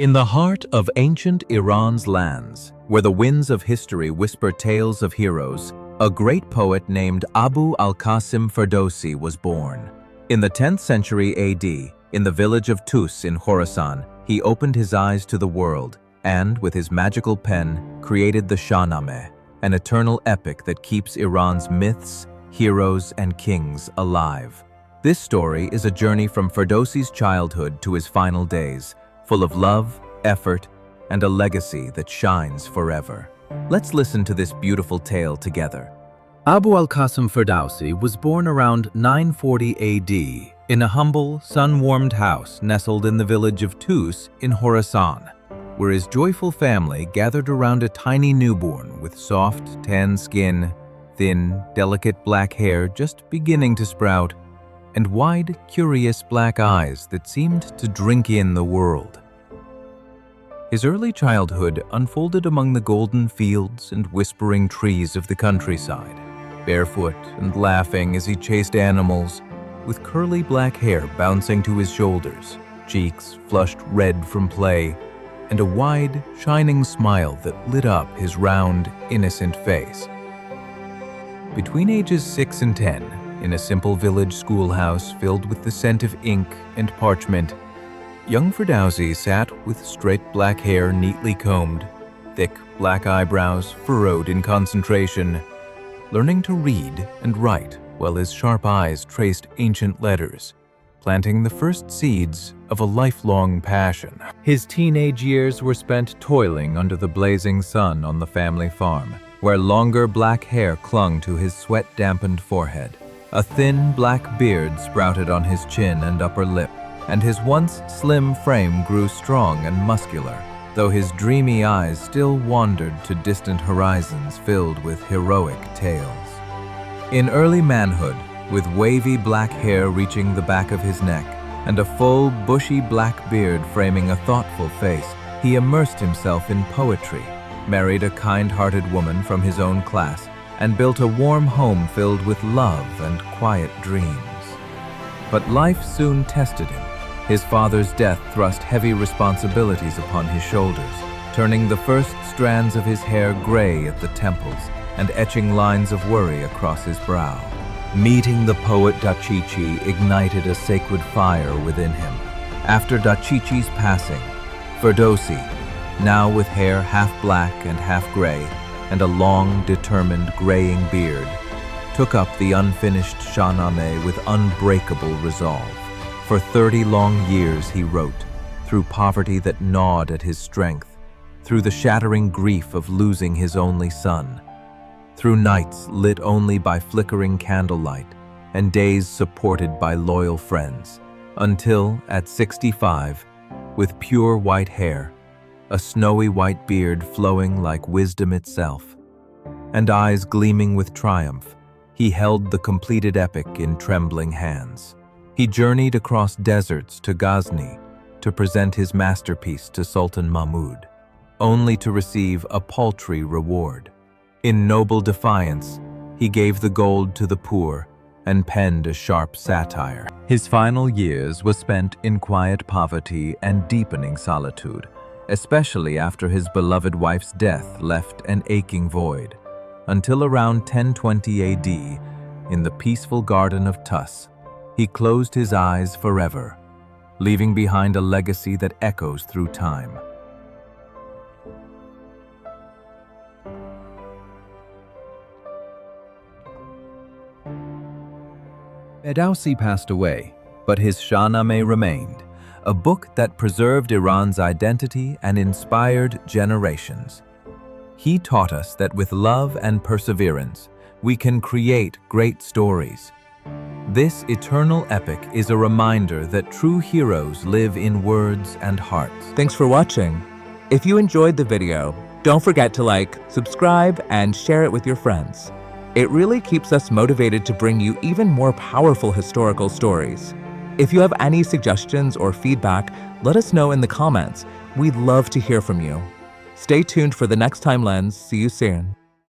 In the heart of ancient Iran's lands, where the winds of history whisper tales of heroes, a great poet named Abu al-Qasim Ferdowsi was born. In the 10th century AD, in the village of Tus in Khorasan, he opened his eyes to the world and, with his magical pen, created the Shahnameh, an eternal epic that keeps Iran's myths, heroes, and kings alive. This story is a journey from Ferdowsi's childhood to his final days, full of love, effort, and a legacy that shines forever. Let's listen to this beautiful tale together. Abu al-Qasim Ferdowsi was born around 940 AD in a humble, sun-warmed house nestled in the village of Tus in Khorasan, where his joyful family gathered around a tiny newborn with soft, tan skin, thin, delicate black hair just beginning to sprout, and wide, curious black eyes that seemed to drink in the world. His early childhood unfolded among the golden fields and whispering trees of the countryside, barefoot and laughing as he chased animals, with curly black hair bouncing to his shoulders, cheeks flushed red from play, and a wide, shining smile that lit up his round, innocent face. Between ages 6 and 10, in a simple village schoolhouse filled with the scent of ink and parchment, young Ferdowsi sat with straight black hair neatly combed, thick black eyebrows furrowed in concentration, learning to read and write while his sharp eyes traced ancient letters, planting the first seeds of a lifelong passion. His teenage years were spent toiling under the blazing sun on the family farm, where longer black hair clung to his sweat-dampened forehead. A thin black beard sprouted on his chin and upper lip, and his once slim frame grew strong and muscular, though his dreamy eyes still wandered to distant horizons filled with heroic tales. In early manhood, with wavy black hair reaching the back of his neck and a full, bushy black beard framing a thoughtful face, he immersed himself in poetry, married a kind-hearted woman from his own class, and built a warm home filled with love and quiet dreams. But life soon tested him. His father's death thrust heavy responsibilities upon his shoulders, turning the first strands of his hair gray at the temples and etching lines of worry across his brow. Meeting the poet Dachichi ignited a sacred fire within him. After Dachichi's passing, Ferdowsi, now with hair half black and half gray, and a long, determined, graying beard, took up the unfinished Shahnameh with unbreakable resolve. For 30 long years he wrote, through poverty that gnawed at his strength, through the shattering grief of losing his only son, through nights lit only by flickering candlelight, and days supported by loyal friends, until, at 65, with pure white hair, a snowy white beard flowing like wisdom itself, and eyes gleaming with triumph, he held the completed epic in trembling hands. He journeyed across deserts to Ghazni to present his masterpiece to Sultan Mahmud, only to receive a paltry reward. In noble defiance, he gave the gold to the poor and penned a sharp satire. His final years were spent in quiet poverty and deepening solitude, especially after his beloved wife's death left an aching void, until around 1020 AD, in the peaceful garden of Tus, he closed his eyes forever, leaving behind a legacy that echoes through time. Ferdowsi passed away, but his Shahnameh remained, a book that preserved Iran's identity and inspired generations. He taught us that with love and perseverance, we can create great stories. This eternal epic is a reminder that true heroes live in words and hearts. Thanks for watching. If you enjoyed the video, don't forget to like, subscribe, and share it with your friends. It really keeps us motivated to bring you even more powerful historical stories. If you have any suggestions or feedback, let us know in the comments. We'd love to hear from you. Stay tuned for the next Time Lens. See you soon.